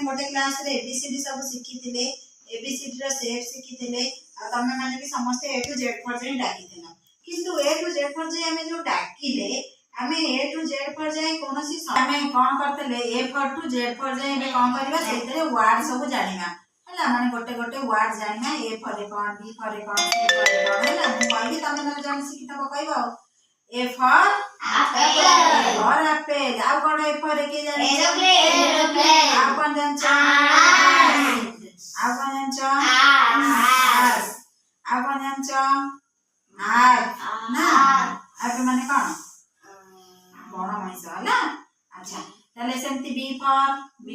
गोटे क्लास रे एबीसीडी सब शिखिथिले एबीसीडी रो शेप शिखिथिले आ तमे माने भी समस्त ए टू जेड पर्यंत डाकिथिला किंतु ए टू जेड पर्यंत हमें जो डाकिले हमें ए टू जेड पर्यंत कोनोसी हमें कोन करतले ए फॉर टू जेड पर्यंत हमें कोन करबा सेतरे वर्ड सब जानिबा हला माने गोटे गोटे वर्ड जानिबा ए फॉर कोन बी फॉर कोन सी फॉर कोन हला मु कहबी तमे न जान शिखितबो कहबो ए फॉर एप्पल और एप्पल आ कोन ए फॉर के जानि एरोप्लेन आ कोन जानछ आ कोन जानछ आ कोन जानछ आप ना आप माने कोन बड़ मनीष हला अच्छा तले सेमती B for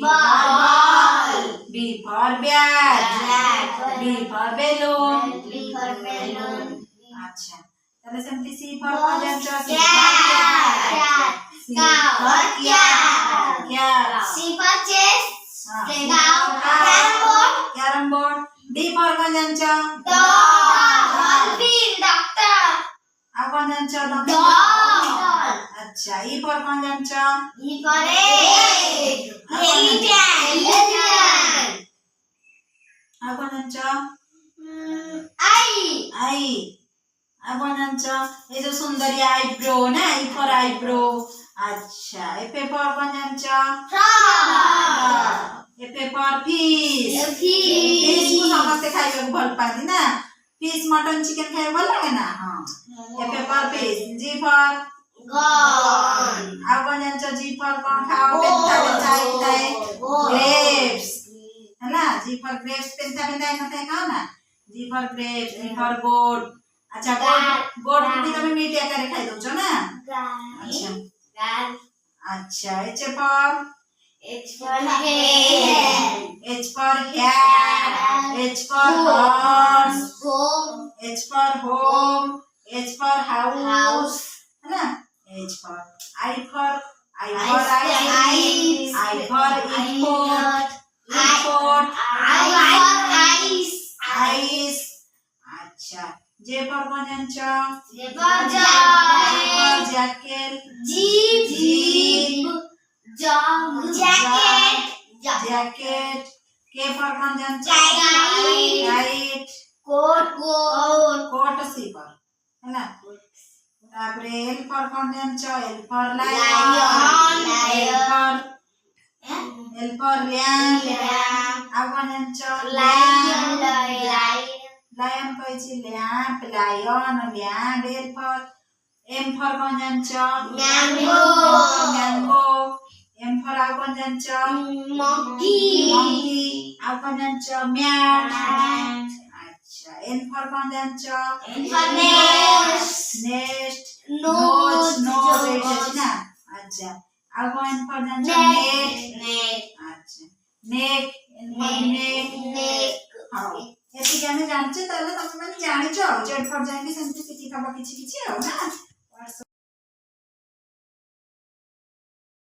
ball B for bat B for balloon अच्छा तले सेमती सी फॉर कोन जानछ सी फॉर क्या C for chess carrom board D for कोन जानछ डॉल्फिन डॉक्टर आ कोन जानछ डॉग अच्छा ई फॉर कोन जानछ ई फॉर एलिफेंट आ कोन जानछ आई आई आ कोन जानछ ए जो सुंदरी आईब्रो ना ई फॉर आईब्रो अच्छा ए पेपर कोन जानछ ए पेपर फिश फिश को समस्त खाइबा को भल पाती ना फिश मटन चिकन खाइबा भल लागे ना हां a paper fish G for gun आ कोन जानछ जी फॉर कोन खाओ पेंटा खाई ग्रेप्स है ना जी फॉर ग्रेप्स पेंटा नते खाओ ना G for grapes G for goat अच्छा गोट भी तमे मीट आकार खाइ दउछ ना अच्छा अच्छा H for head H for hat, H for horse, H for home, H for house, है ना? H for I for ice, I for import, ice. अच्छा J for कौन जानछ? jacket, jacket. K for कौन जानछ? kite, coat C for है ना? तापरे L for कौन जानछ? L for lion, L for lamb, आ कौन जानछ? lion कहै lamp, lion, lamb. L for M for कौन जानछ? mango. M for आ कौन जानछ? monkey. आ कौन जानछ? mat. अच्छा N for कौन जानछ? nest. nose एटा ना अच्छा आ कौन N for जानछ? net. अच्छा neck. N for neck. हां एति जाने जानछ ताले तमे माने जानिछ जेड फॉर जानि सेंति किछि खबा किछि किछि हो ना।